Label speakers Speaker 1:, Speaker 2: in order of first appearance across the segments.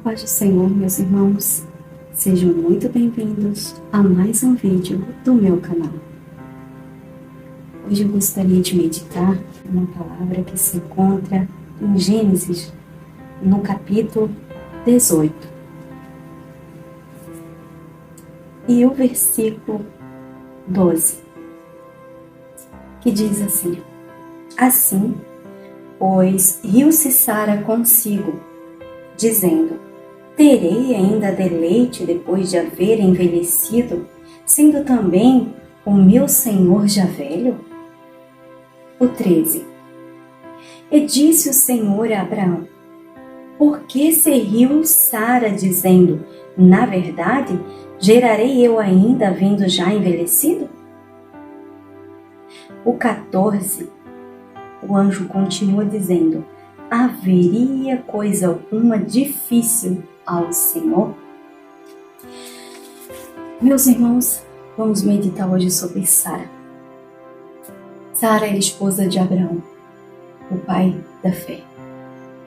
Speaker 1: paz do Senhor, meus irmãos. Sejam muito bem-vindos a mais um vídeo do meu canal. Hoje eu gostaria de meditar uma palavra que se encontra em Gênesis, no capítulo 18. E o versículo 12, que diz assim: Assim, pois, riu-se Sara consigo, dizendo: terei ainda deleite depois de haver envelhecido, sendo também o meu Senhor já velho? O 13. E disse o Senhor a Abraão: por que se riu Sara, dizendo: na verdade, gerarei eu ainda, havendo já envelhecido? O 14. O anjo continua dizendo: haveria coisa alguma difícil ao Senhor? Meus irmãos, vamos meditar hoje sobre Sara. Sara era esposa de Abraão, o pai da fé,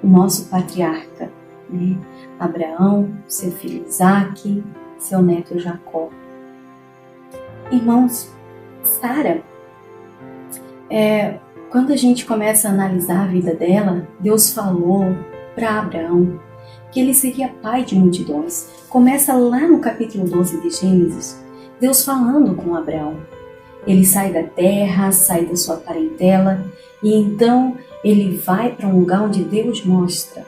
Speaker 1: o nosso patriarca, né? Abraão, seu filho Isaque, seu neto Jacó. Irmãos, Sara, quando a gente começa a analisar a vida dela, Deus falou para Abraão que ele seria pai de multidões. Começa lá no capítulo 12 de Gênesis, Deus falando com Abraão. Ele sai da terra, sai da sua parentela e então ele vai para um lugar onde Deus mostra.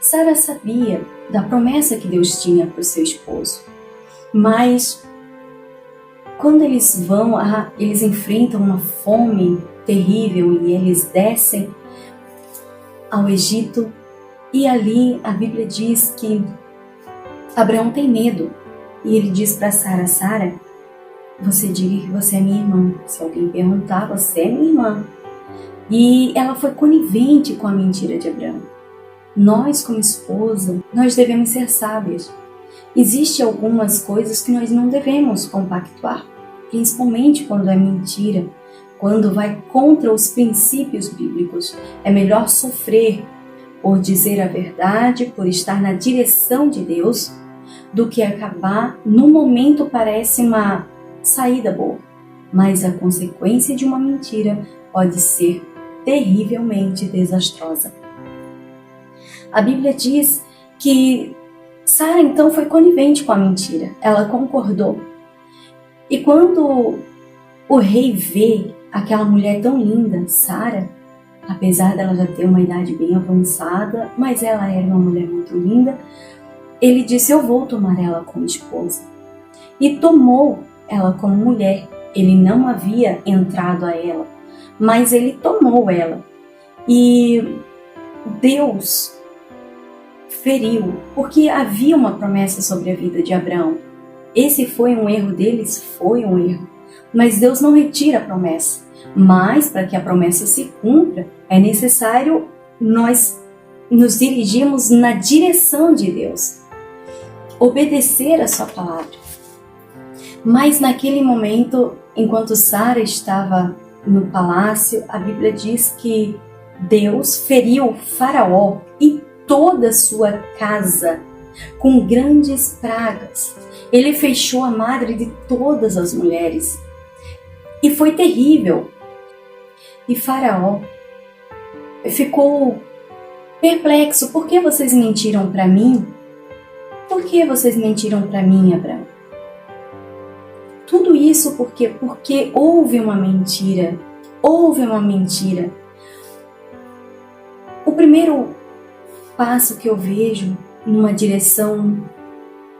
Speaker 1: Sara sabia da promessa que Deus tinha para o seu esposo, mas quando eles vão, eles enfrentam uma fome terrível e eles descem ao Egito e ali a Bíblia diz que Abraão tem medo e ele diz para Sara: Sara, você diga que você é minha irmã. Se alguém perguntar, você é minha irmã. E ela foi conivente com a mentira de Abraão. Nós, como esposa, nós devemos ser sábias. Existem algumas coisas que nós não devemos compactuar, principalmente quando é mentira, quando vai contra os princípios bíblicos. É melhor sofrer por dizer a verdade, por estar na direção de Deus, do que acabar, no momento parece uma saída boa, mas a consequência de uma mentira pode ser terrivelmente desastrosa. A Bíblia diz que Sara então foi conivente com a mentira, ela concordou. E quando o rei vê aquela mulher tão linda, Sara, apesar dela já ter uma idade bem avançada, mas ela era uma mulher muito linda, ele disse: eu vou tomar ela como esposa. E tomou ela como mulher. Ele não havia entrado a ela, mas ele tomou ela. E Deus feriu, porque havia uma promessa sobre a vida de Abraão. Esse foi um erro deles? Foi um erro. Mas Deus não retira a promessa. Mas para que a promessa se cumpra, é necessário nós nos dirigirmos na direção de Deus, obedecer a sua palavra. Mas naquele momento, enquanto Sara estava no palácio, a Bíblia diz que Deus feriu Faraó e toda a sua casa com grandes pragas. Ele fechou a madre de todas as mulheres. E foi terrível. E Faraó ficou perplexo. Por que vocês mentiram para mim? Por que vocês mentiram para mim, Abraão? Tudo isso porque houve uma mentira. Houve uma mentira. O primeiro passo que eu vejo numa direção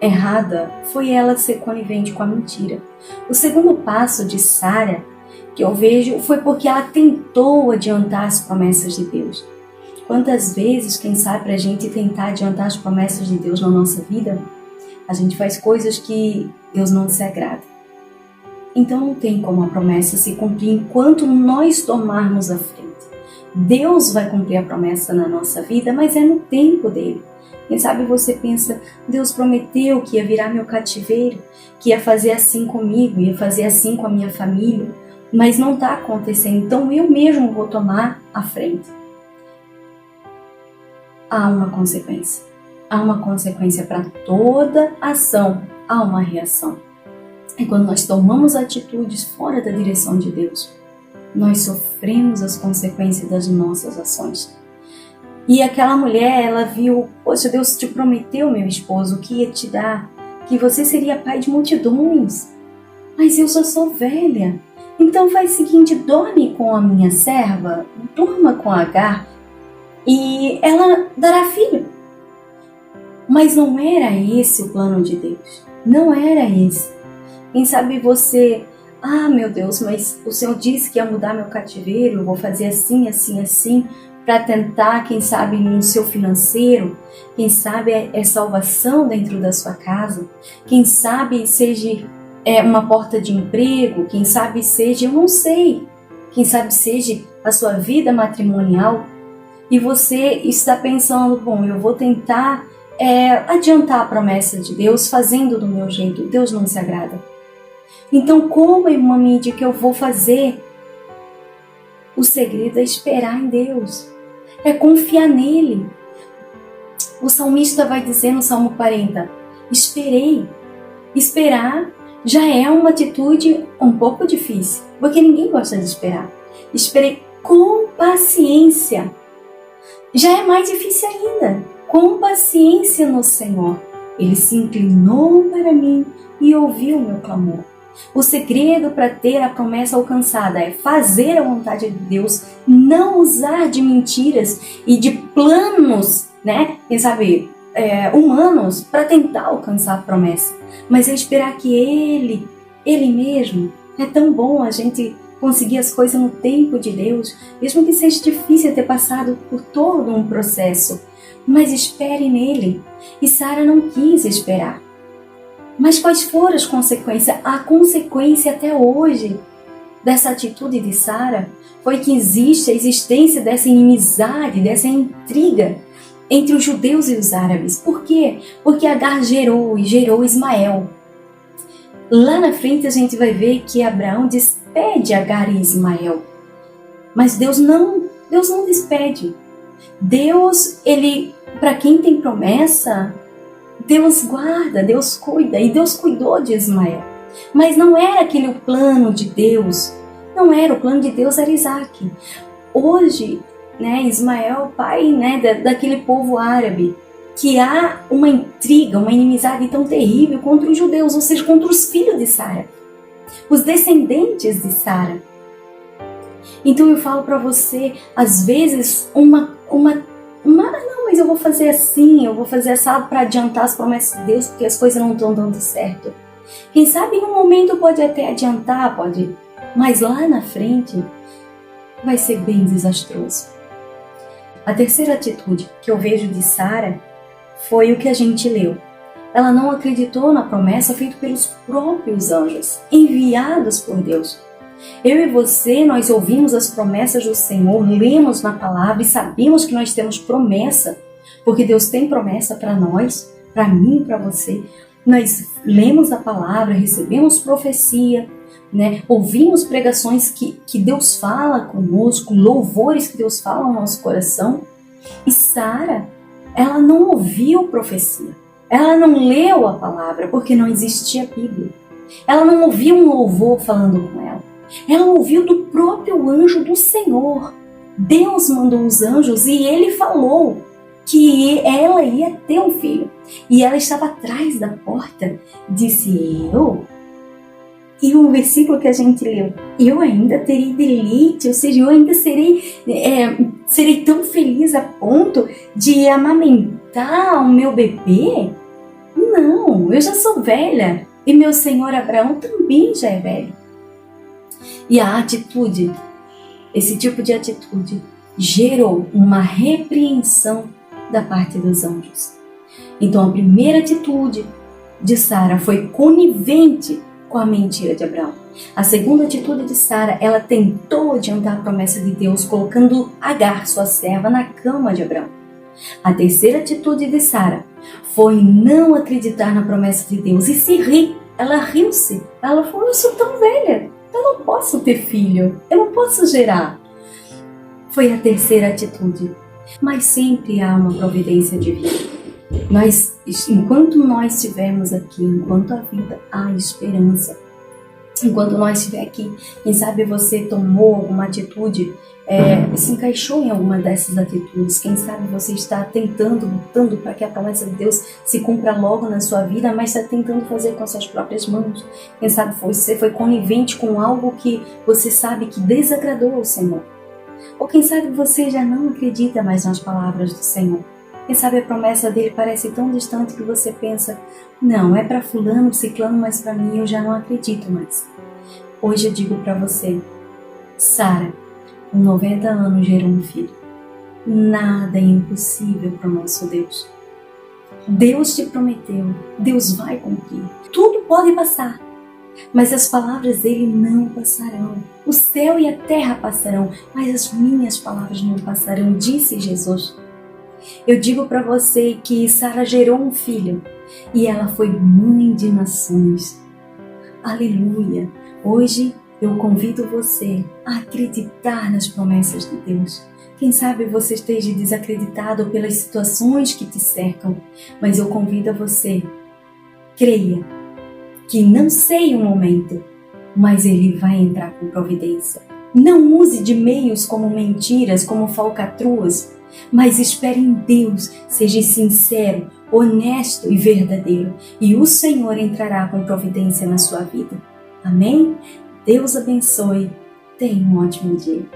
Speaker 1: errada foi ela ser conivente com a mentira. O segundo passo de Sara que eu vejo foi porque ela tentou adiantar as promessas de Deus. Quantas vezes, quem sabe, para a gente tentar adiantar as promessas de Deus na nossa vida, a gente faz coisas que Deus não se agrada. Então não tem como a promessa se cumprir enquanto nós tomarmos a frente. Deus vai cumprir a promessa na nossa vida, mas é no tempo dele. Quem sabe você pensa: Deus prometeu que ia virar meu cativeiro, que ia fazer assim comigo, ia fazer assim com a minha família, mas não está acontecendo, então eu mesmo vou tomar a frente. Há uma consequência. há uma consequência para toda ação, há uma reação. E quando nós tomamos atitudes fora da direção de Deus, nós sofremos as consequências das nossas ações. E aquela mulher, ela viu, poxa, Deus te prometeu, meu esposo, que ia te dar, que você seria pai de multidões. Mas eu só sou velha. Então faz o seguinte, dorme com a minha serva, durma com Agar, e ela dará filho. Mas não era esse o plano de Deus. Não era esse. Quem sabe você, meu Deus, mas o Senhor disse que ia mudar meu cativeiro, eu vou fazer assim, assim, assim, para tentar, quem sabe, no seu financeiro, quem sabe é salvação dentro da sua casa, quem sabe seja uma porta de emprego, quem sabe seja, eu não sei, quem sabe seja a sua vida matrimonial, e você está pensando, bom, eu vou tentar adiantar a promessa de Deus fazendo do meu jeito, Deus não se agrada. Então, como, irmã Mídia, que eu vou fazer? O segredo é esperar em Deus, é confiar nele. O salmista vai dizer no Salmo 40, esperei. Esperar já é uma atitude um pouco difícil, porque ninguém gosta de esperar. Esperei com paciência. Já é mais difícil ainda. Com paciência no Senhor. Ele se inclinou para mim e ouviu o meu clamor. O segredo para ter a promessa alcançada é fazer a vontade de Deus, não usar de mentiras e de planos, quem sabe, humanos para tentar alcançar a promessa. Mas é esperar que Ele mesmo, é tão bom a gente conseguir as coisas no tempo de Deus, mesmo que seja difícil ter passado por todo um processo. Mas espere nele. E Sara não quis esperar. Mas quais foram as consequências? A consequência até hoje dessa atitude de Sara foi que existe a existência dessa inimizade, dessa intriga entre os judeus e os árabes. Por quê? Porque Agar gerou Ismael. Lá na frente a gente vai ver que Abraão despede Agar e Ismael. Mas Deus não despede. Deus, para quem tem promessa, Deus guarda, Deus cuida, e Deus cuidou de Ismael. Mas não era aquele o plano de Deus, o plano de Deus era Isaac. Hoje, Ismael, pai daquele povo árabe, que há uma intriga, uma inimizade tão terrível contra os judeus, ou seja, contra os filhos de Sara, os descendentes de Sara. Então eu falo para você, às vezes, não, mas eu vou fazer assim, eu vou fazer assado para adiantar as promessas de Deus, porque as coisas não estão dando certo. Quem sabe em um momento pode até adiantar, mas lá na frente vai ser bem desastroso. A terceira atitude que eu vejo de Sara foi o que a gente leu. Ela não acreditou na promessa feita pelos próprios anjos, enviados por Deus. Eu e você, nós ouvimos as promessas do Senhor, lemos na palavra e sabemos que nós temos promessa, porque Deus tem promessa para nós, para mim e para você. Nós lemos a palavra, recebemos profecia, ouvimos pregações que Deus fala conosco, louvores que Deus fala no nosso coração. E Sara, ela não ouviu profecia, ela não leu a palavra, porque não existia Bíblia. Ela não ouviu um louvor falando com ela. Ela ouviu do próprio anjo do Senhor. Deus mandou os anjos e ele falou que ela ia ter um filho. E ela estava atrás da porta, disse eu. E o versículo que a gente leu, eu ainda terei deleite, ou seja, eu ainda serei tão feliz a ponto de amamentar o meu bebê? Não, eu já sou velha e meu senhor Abraão também já é velho. E a atitude, esse tipo de atitude, gerou uma repreensão da parte dos anjos. Então a primeira atitude de Sara foi conivente com a mentira de Abraão. A segunda atitude de Sara, ela tentou adiantar a promessa de Deus, colocando Agar, sua serva, na cama de Abraão. A terceira atitude de Sara foi não acreditar na promessa de Deus e se rir. Ela riu-se. Ela falou, eu sou tão velha, eu não posso ter filho, eu não posso gerar. Foi a terceira atitude. Mas sempre há uma providência divina. Enquanto nós estivermos aqui, enquanto a vida há esperança, enquanto nós estivermos aqui, quem sabe você tomou alguma atitude, se encaixou em alguma dessas atitudes, quem sabe você está tentando, lutando para que a promessa de Deus se cumpra logo na sua vida, mas está tentando fazer com as suas próprias mãos. Quem sabe você foi conivente com algo que você sabe que desagradou ao Senhor. Ou quem sabe você já não acredita mais nas palavras do Senhor. Quem sabe a promessa dele parece tão distante que você pensa, não, é para fulano, ciclano, mas para mim eu já não acredito mais. Hoje eu digo para você, Sara, com 90 anos gerou um filho. Nada é impossível para o nosso Deus. Deus te prometeu, Deus vai cumprir. Tudo pode passar, mas as palavras dele não passarão. O céu e a terra passarão, mas as minhas palavras não passarão, disse Jesus. Eu digo para você que Sara gerou um filho e ela foi mãe de nações. Aleluia! Hoje eu convido você a acreditar nas promessas de Deus. Quem sabe você esteja desacreditado pelas situações que te cercam, mas eu convido você, creia que não sei o momento, mas Ele vai entrar com providência. Não use de meios como mentiras, como falcatruas, mas espere em Deus, seja sincero, honesto e verdadeiro, e o Senhor entrará com providência na sua vida. Amém? Deus abençoe. Tenha um ótimo dia.